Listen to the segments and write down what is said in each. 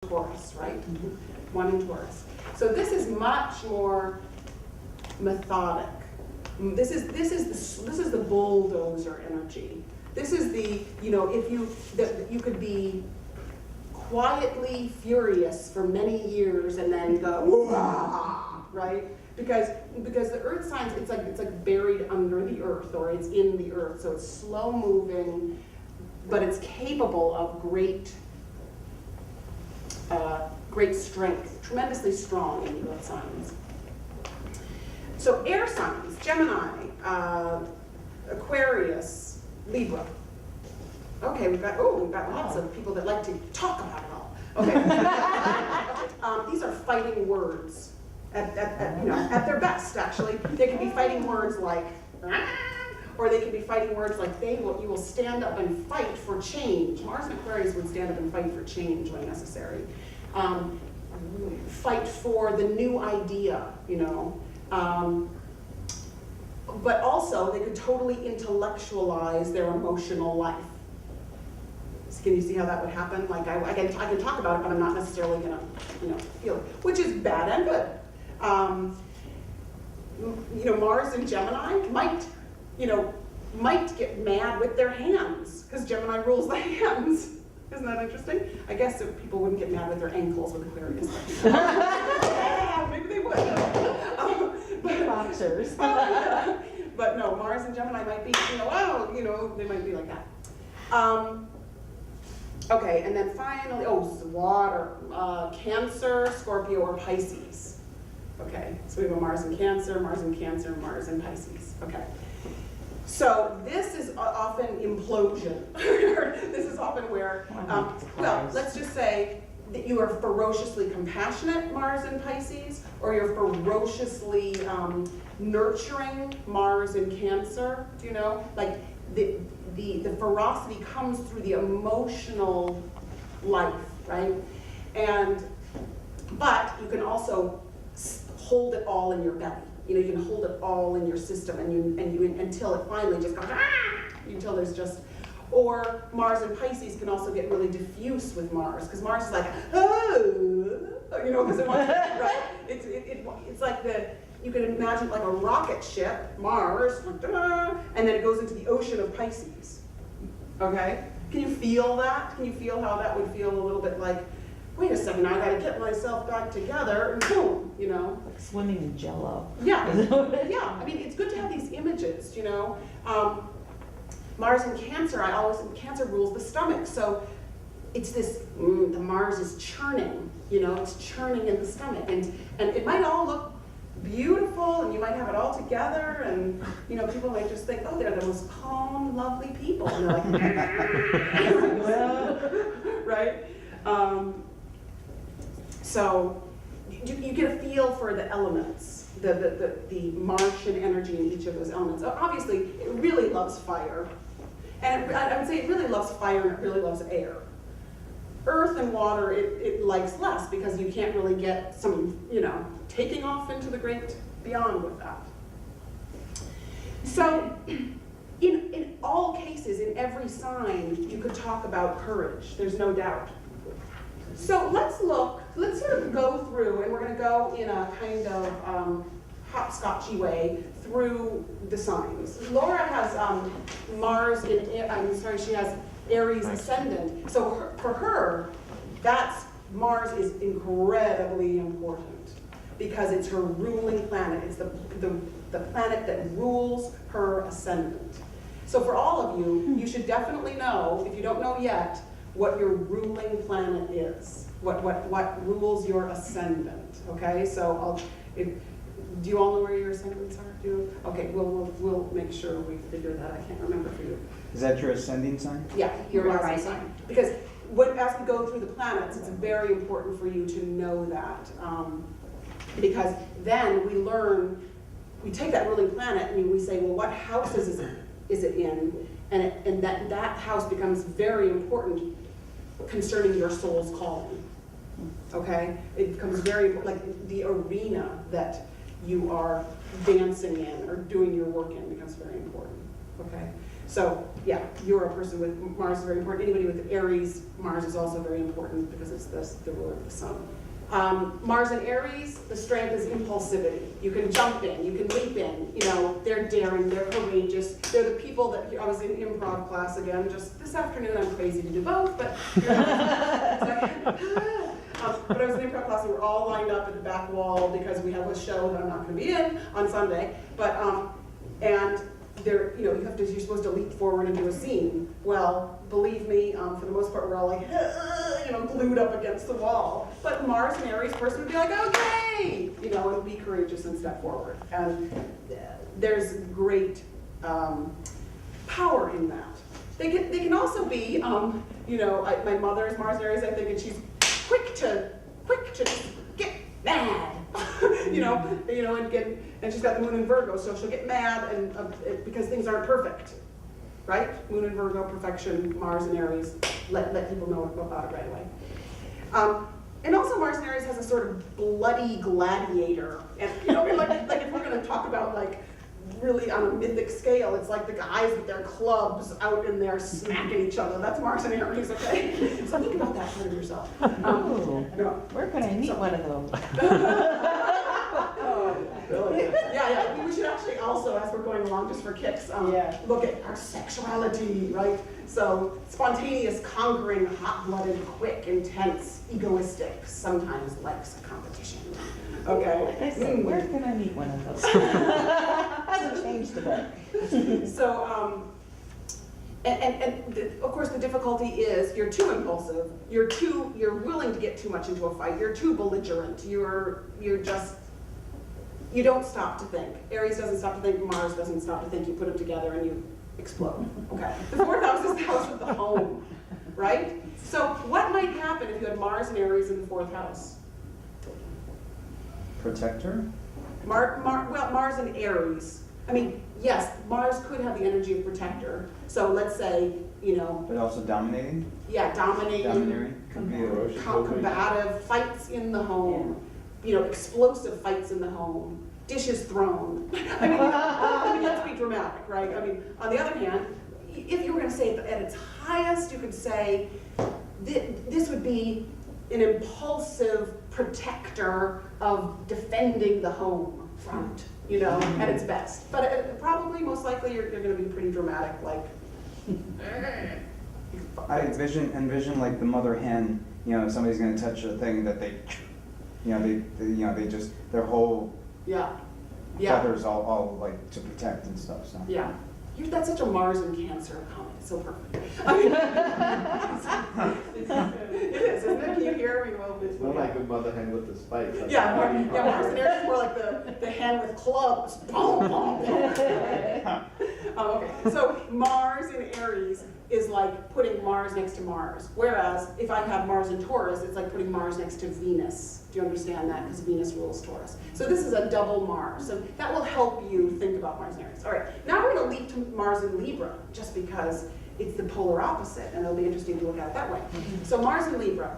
Taurus, right? One in Taurus. So this is much more methodic. This is the bulldozer energy. This is the, if you could be quietly furious for many years and then go, wah, right? Because the earth signs, it's like buried under the earth, or it's in the earth, so it's slow moving, but it's capable of great strength, tremendously strong in the earth signs. So air signs, Gemini, Aquarius, Libra. Okay, we've got lots of people that like to talk about it all. Okay. These are fighting words at their best, actually. They can be fighting words like, or they can be fighting words like you will stand up and fight for change. Mars and Aquarius would stand up and fight for change when necessary. Fight for the new idea, but also they could totally intellectualize their emotional life. So can you see how that would happen? Like I can talk about it, but I'm not necessarily gonna, feel it, which is bad and good. Mars and Gemini might get mad with their hands, because Gemini rules the hands. Isn't that interesting? I guess if people wouldn't get mad with their ankles with Aquarius. Yeah, maybe they would. Boxers. But no, Mars and Gemini might be, they might be like that. Okay, and then finally, water, Cancer, Scorpio, or Pisces. Okay, so we have a Mars in Cancer, Mars in Cancer, Mars in Pisces. Okay. So this is often implosion. This is often where, let's just say that you are ferociously compassionate, Mars in Pisces, or you're ferociously nurturing, Mars in Cancer. Do you know? Like the ferocity comes through the emotional life, right? But you can also hold it all in your belly. You can hold it all in your system, and you until it finally just goes until there's just. Or Mars and Pisces can also get really diffuse with Mars, because Mars is like because it wants right. It's like you can imagine like a rocket ship, Mars, and then it goes into the ocean of Pisces. Okay, can you feel that? Can you feel how that would feel a little bit like? Wait a second, I gotta get myself back together, and boom, Like swimming in Jell-O. Yeah, yeah. I mean, it's good to have these images, Mars in Cancer, Cancer rules the stomach, so it's this, the Mars is churning, it's churning in the stomach, and it might all look beautiful, and you might have it all together, and, people might just think, they're the most calm, lovely people, and they're like, right? So you get a feel for the elements, the Martian energy in each of those elements. Obviously, it really loves fire. And I would say it really loves fire and it really loves air. Earth and water, it likes less, because you can't really get some, taking off into the great beyond with that. So in all cases, in every sign, you could talk about courage. There's no doubt. So let's sort of go through, and we're going to go in a kind of hopscotchy way through the signs. Laura has Mars she has Aries ascendant. So for her, Mars is incredibly important, because it's her ruling planet. It's the planet that rules her ascendant. So for all of you, you should definitely know, if you don't know yet, what your ruling planet is, what rules your ascendant. Okay, so do you all know where your ascendants are? Okay, we'll make sure we figure that. I can't remember for you. Is that your ascending sign? Yeah, your rising sign. Because as we go through the planets, it's very important for you to know that, because then we take that ruling planet and we say, well, what house is it in? And that house becomes very important concerning your soul's calling. Okay? It becomes very, like the arena that you are dancing in or doing your work in becomes very important. Okay? So yeah, you're a person with Mars is very important. Anybody with Aries, Mars is also very important because it's the ruler of the sun. Mars and Aries, the strength is impulsivity. You can jump in, you can leap in, you know, they're daring, they're courageous. They're the people that, I was in improv class again, just this afternoon. I'm crazy to do both, but you know, it's like, but I was in improv class, we were all lined up at the back wall because we have a show that I'm not going to be in on Sunday, but, and there, you know, you're supposed to leap forward and do a scene. Well, believe me, for the most part, we're all like, you know, glued up against the wall. But Mars and Aries person would be like, okay, you know, and be courageous and step forward. And there's great power in that. They can also be, you know, my mother is Mars and Aries, I think, and she's quick to get mad. you know, and she's got the moon in Virgo, so she'll get mad and because things aren't perfect, right? Moon in Virgo, perfection, Mars and Aries, let people know about it right away. And also Mars and Aries has a sort of bloody gladiator, and you know, like if we're going to talk about like really on a mythic scale, it's like the guys with their clubs out in there smacking each other. That's Mars and Aries, okay? So think about that for yourself. Where can I meet one of those? Yeah, we should actually also, as we're going along just for kicks, look at our sexuality, right? So spontaneous, conquering, hot-blooded, quick, intense, egoistic, sometimes likes a competition. Okay. I said, where can I meet one of those? Hasn't changed a bit. So, of course the difficulty is you're too impulsive, you're willing to get too much into a fight, you're too belligerent, you don't stop to think. Aries doesn't stop to think, Mars doesn't stop to think, you put them together and you explode, okay? The fourth house is the house of the home, right? So what might happen if you had Mars and Aries in the fourth house? Protector? Well, Mars and Aries. I mean, yes, Mars could have the energy of protector. So let's say, you know. But also dominating? Yeah, dominating. Combative, fights in the home. You know, explosive fights in the home. Dishes thrown. I mean, let's be dramatic, right? I mean, on the other hand, if you were going to say it at its highest, you could say this would be an impulsive protector of defending the home front, you know, at its best. But probably, most likely, you're going to be pretty dramatic, like. I envision like the mother hen. You know, if somebody's going to touch a thing that they just their whole feathers all like to protect and stuff. So yeah. That's such a Mars and Cancer comment. It's so perfect. I mean, it is, isn't it? Can you hear? I mean, well, it's more like a mother hen with the spikes. Mars and Aries is more like the hen with clubs. Boom, boom, boom. Okay, so Mars in Aries is like putting Mars next to Mars. Whereas if I have Mars in Taurus, it's like putting Mars next to Venus. Do you understand that? Because Venus rules Taurus. So this is a double Mars. So that will help you think about Mars and Aries. All right, now we're going to leap to Mars in Libra, just because it's the polar opposite, and it'll be interesting to look at it that way. So Mars in Libra.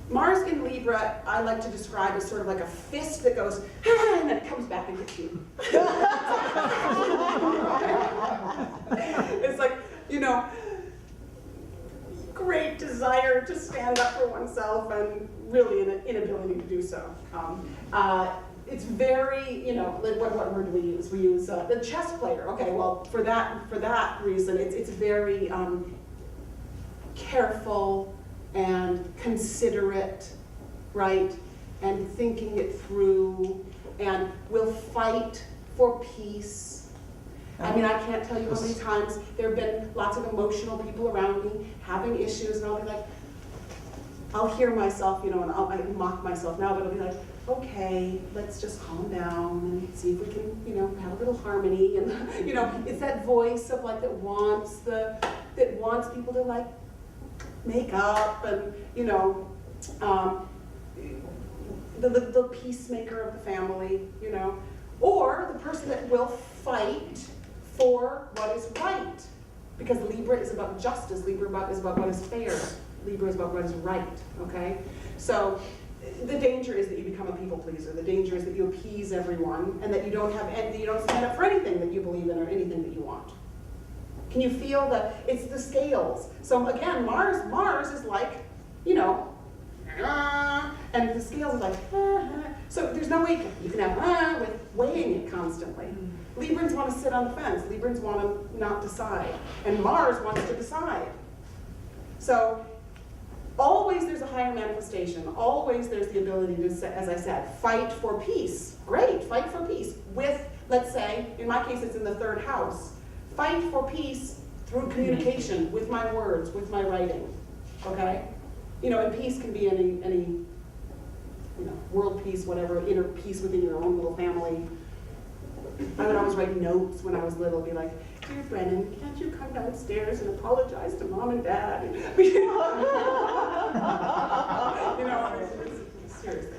Mars in Libra, I like to describe as sort of like a fist that goes, and then it comes back and hits you. It's like, you know, great desire to stand up for oneself and really an inability to do so. It's very, you know, what word do we use? We use the chess player. Okay, well, for that reason, it's very careful and considerate, right? And thinking it through, and will fight for peace. I mean, I can't tell you how many times there have been lots of emotional people around me having issues, and I'll be like, I'll hear myself, you know, and I mock myself now, but I'll be like, okay, let's just calm down and see if we can, you know, have a little harmony. And, you know, it's that voice of like that wants people to like make up, and, you know, the peacemaker of the family, you know, or the person that will fight for what is right. Because Libra is about justice, Libra is about what is fair, Libra is about what is right, okay? So the danger is that you become a people pleaser. The danger is that you appease everyone, and that you don't stand up for anything that you believe in or anything that you want. Can you feel it's the scales. So again, Mars is like, you know, and the scales is like, so there's no way you can have with weighing it constantly. Librans want to sit on the fence. Librans want to not decide. And Mars wants to decide. So always there's a higher manifestation. Always there's the ability to, as I said, fight for peace. Great, fight for peace. With, let's say, in my case it's in the 3rd house. Fight for peace through communication, with my words, with my writing, okay? You know, and peace can be any you know, world peace, whatever, inner peace within your own little family. I would always write notes when I was little, be like, dear Brennan, can't you come downstairs and apologize to Mom and Dad? You know, seriously.